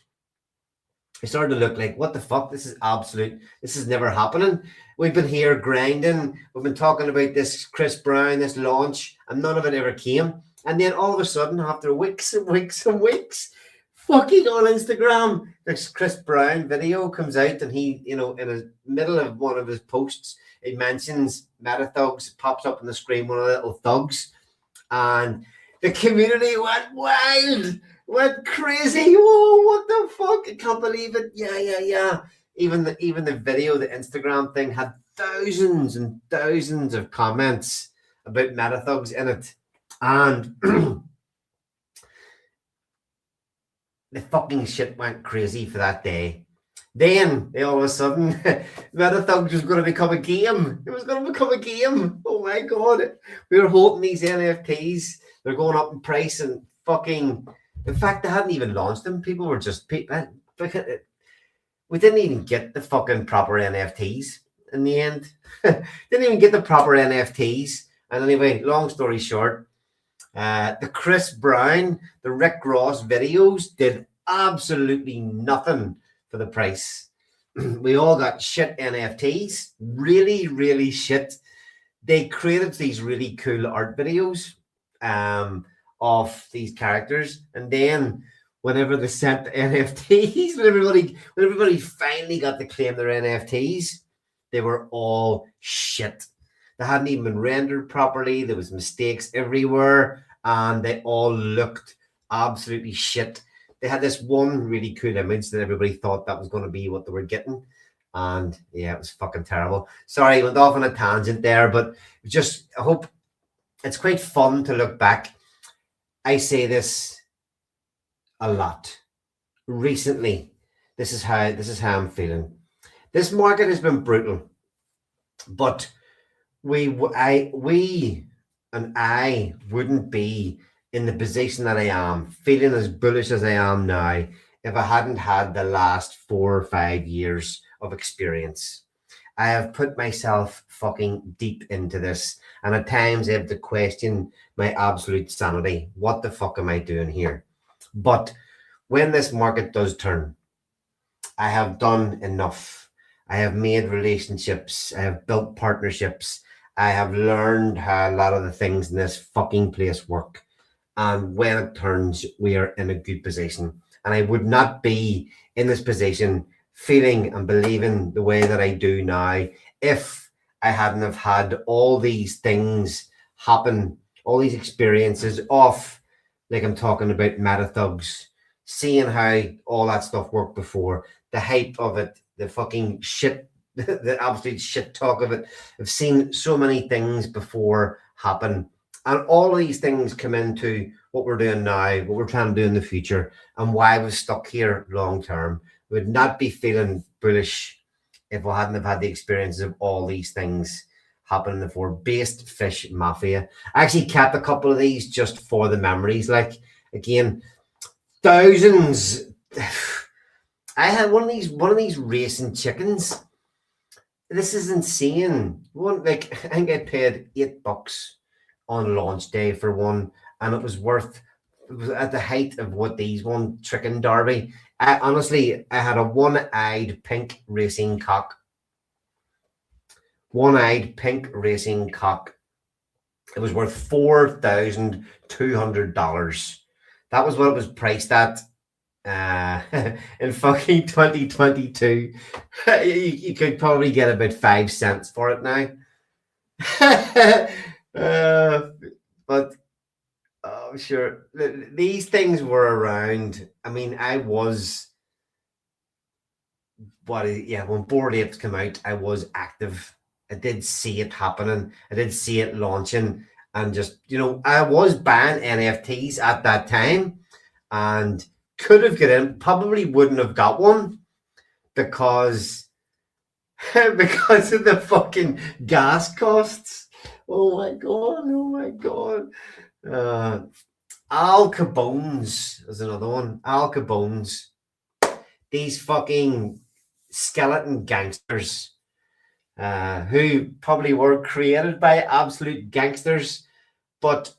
[SPEAKER 2] It started to look like, what the fuck? This is never happening. We've been here grinding. We've been talking about this Chris Brown, this launch, and none of it ever came. And then all of a sudden, after weeks and weeks and weeks, fucking on Instagram, this Chris Brown video comes out, and he, in the middle of one of his posts, he mentions Meta Thugs, pops up on the screen, one of the little thugs, and the community went wild, went crazy. Whoa, what the fuck? I can't believe it. Yeah. Even the video, the Instagram thing, had thousands and thousands of comments about Meta Thugs in it. And the fucking shit went crazy for that day. Then, all of a sudden, Meta Thugs was going to become a game. It was going to become a game. Oh my God. We were holding these NFTs. They're going up in price and fucking... In fact, they hadn't even launched them. People were just... We didn't even get the fucking proper NFTs in the end. Didn't even get the proper NFTs. And anyway, long story short, the Chris Brown, the Rick Ross videos did absolutely nothing for the price. We all got shit NFTs, really, really shit. They created these really cool art videos of these characters, and then whenever they sent the NFTs, when everybody finally got to claim their NFTs, they were all shit. They hadn't even been rendered properly. There was mistakes everywhere, and they all looked absolutely shit. They had this one really cool image that everybody thought that was going to be what they were getting. And yeah, it was fucking terrible. Sorry, I went off on a tangent there, but I hope it's quite fun to look back. I say this a lot. Recently, this is how I'm feeling. This market has been brutal, but I wouldn't be in the position that I am, feeling as bullish as I am now, if I hadn't had the last 4 or 5 years of experience. I have put myself fucking deep into this, and at times I have to question my absolute sanity. What the fuck am I doing here? But when this market does turn, I have done enough. I have made relationships. I have built partnerships. I have learned how a lot of the things in this fucking place work. And when it turns, we are in a good position. And I would not be in this position feeling and believing the way that I do now if I hadn't have had all these things happen, all these experiences of, like I'm talking about Meta Thugs, seeing how all that stuff worked before, the hype of it, the fucking shit, the absolute shit talk of it. I've seen so many things before happen. And all of these things come into what we're doing now, what we're trying to do in the future, and why we're stuck here long term. We would not be feeling bullish if we hadn't have had the experiences of all these things happening before. Based Fish Mafia. I actually kept a couple of these just for the memories. Like, again, thousands. I had one of these racing chickens. This is insane. I think I paid $8 on launch day for one, and it was at the height of what these won, Chicken Derby. I had a one-eyed pink racing cock. One-eyed pink racing cock. It was worth $4,200. That was what it was priced at in fucking 2022. You could probably get about 5 cents for it now. But oh, sure, these things were around. I mean, when Bored Apes came out, I was active. I did see it happening. I did see it launching, and just, I was buying NFTs at that time, and could have got in. Probably wouldn't have got one because of the fucking gas costs. Oh my god. Al Capone's is another one. Al Capone's. These fucking skeleton gangsters who probably were created by absolute gangsters, but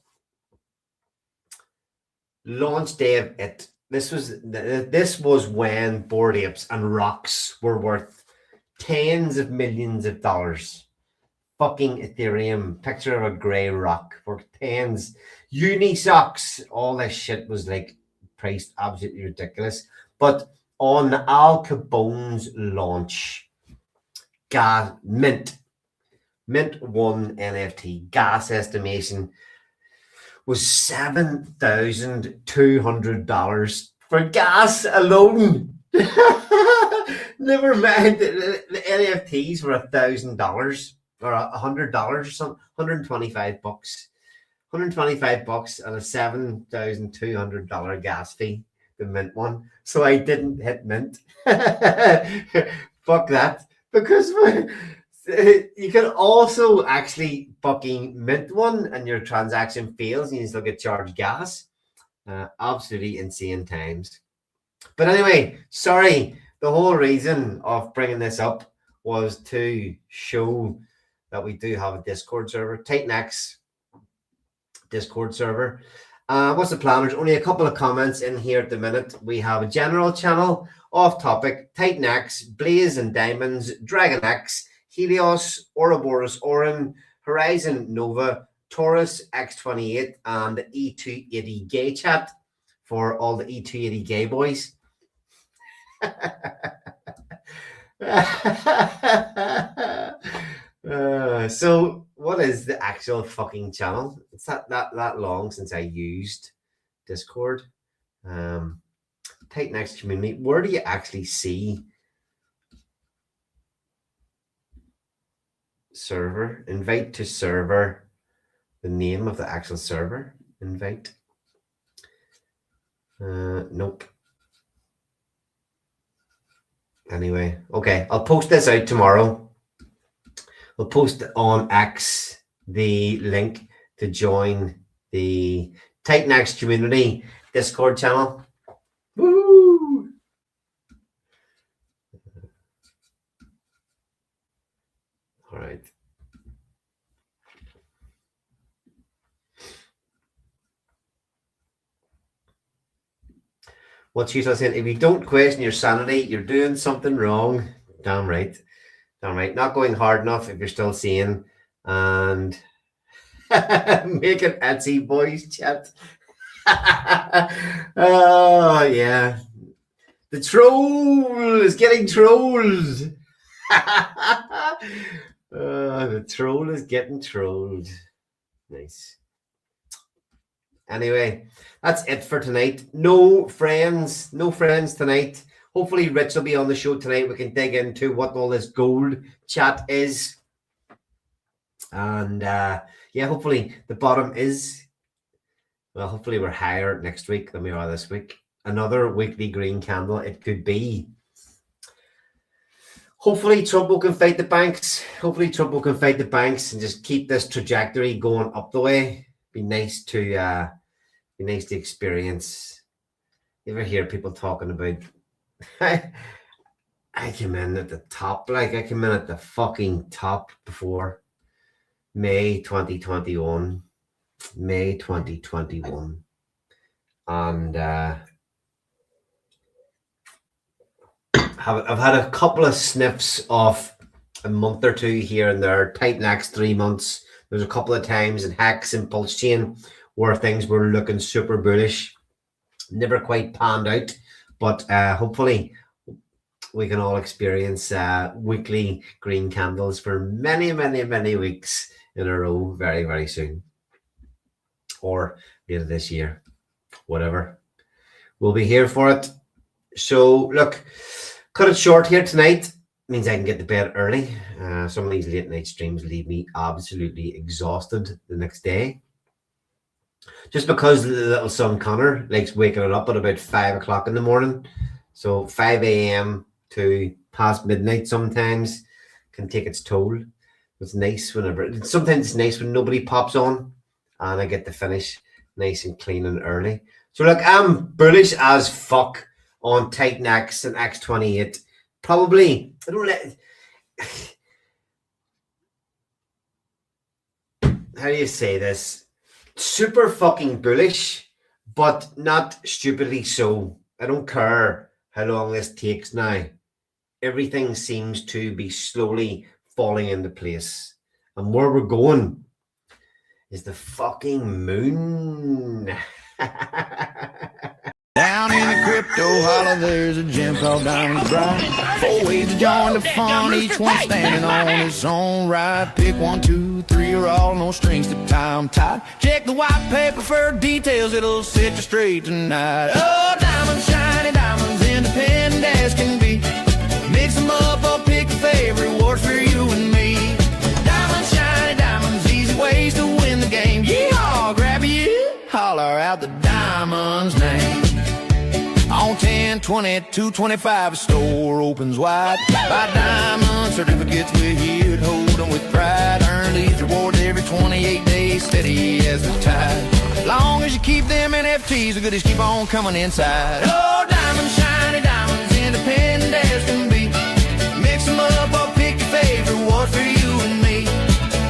[SPEAKER 2] launch day of it. This was when Bored Apes and rocks were worth tens of millions of dollars. fucking Ethereum, picture of a grey rock for tens, uni socks, all this shit was like priced absolutely ridiculous. But on Al Capone's launch, Mint 1 NFT gas estimation was $7,200 for gas alone. Never mind the NFTs were $1,000 or $100 or something, $125, $125 and a $7,200 gas fee, the mint one. So I didn't hit mint. Fuck that, because you can also actually fucking mint one and your transaction fails and you still get charged gas. Absolutely insane times. But anyway, sorry, the whole reason of bringing this up was to show that we do have a Discord server, TitanX Discord server. What's the plan? There's only a couple of comments in here at the minute. We have a general channel, off topic, TitanX, Blaze and Diamonds, Dragon X, Helios, Ouroboros Orin, Horizon Nova, Taurus X28, and the E280 gay chat for all the E280 gay boys. So what is the actual fucking channel? It's that long since I used Discord. TitanX community. Where do you actually see server? Invite to server. The name of the actual server. Invite. Nope. Anyway, okay. I'll post this out tomorrow. We'll post on X the link to join the TitanX community Discord channel. Woo! All right. What's usually saying? If you don't question your sanity, you're doing something wrong. Damn right. Damn right. Not going hard enough if you're still seeing and making Etsy boys chat. Oh yeah. The troll is getting trolled. The troll is getting trolled. Nice. Anyway, that's it for tonight. No friends tonight. Hopefully Rich will be on the show tonight. We can dig into what all this gold chat is. And yeah, hopefully the bottom is, well, hopefully we're higher next week than we are this week. Another weekly green candle it could be. Hopefully Trump can fight the banks. Hopefully Trump can fight the banks and just keep this trajectory going up the way. Be nice to experience. You ever hear people talking about I came in at the top, like I came in at the fucking top before May 2021. And I've had a couple of sniffs of a month or two here and there. TitanX 3 months. There's a couple of times in Hex and Pulse Chain where things were looking super bullish. Never quite panned out, but hopefully we can all experience weekly green candles for many, many, many weeks in a row very, very soon. Or later this year. Whatever. We'll be here for it. So look, cut it short here tonight. Means I can get to bed early. Some of these late night streams leave me absolutely exhausted the next day. Just because the little son Connor likes waking it up at about 5 o'clock in the morning. So 5 a.m. to past midnight sometimes can take its toll. It's nice whenever, sometimes it's nice when nobody pops on and I get to finish nice and clean and early. So look, I'm bullish as fuck on Titan X and X28. Probably, I don't let. How do you say this? Super fucking bullish, but not stupidly so. I don't care how long this takes now. Everything seems to be slowly falling into place. And where we're going is the fucking moon.
[SPEAKER 5] Down in the crypto holler, there's a gem called Diamond Bright. 4 ways to join the fun, each one standing on its own right. Pick 1, 2, 3, or all, no strings to tie 'em tight. Check the white paper for details, it'll set you straight tonight. Oh, diamonds, shiny diamonds, independent as can be. Mix 'em up or pick a favorite, works for you and me. Diamonds, shiny diamonds, easy ways to win the game. Yeehaw, grab you, holler out the diamond's name. On 10, 20, 225, store opens wide. Buy diamond certificates, we're here to hold them with pride. Earn these rewards every 28 days, steady as the tide. Long as you keep them NFTs, the goodies keep on coming inside. Oh, diamonds, shiny diamonds, independent as can be. Mix them up or pick your favorite, what's for you and me.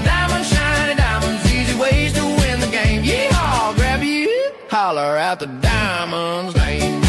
[SPEAKER 5] Diamonds, shiny diamonds, easy ways to win the game. Yeehaw, grab you, holler out the diamond's name.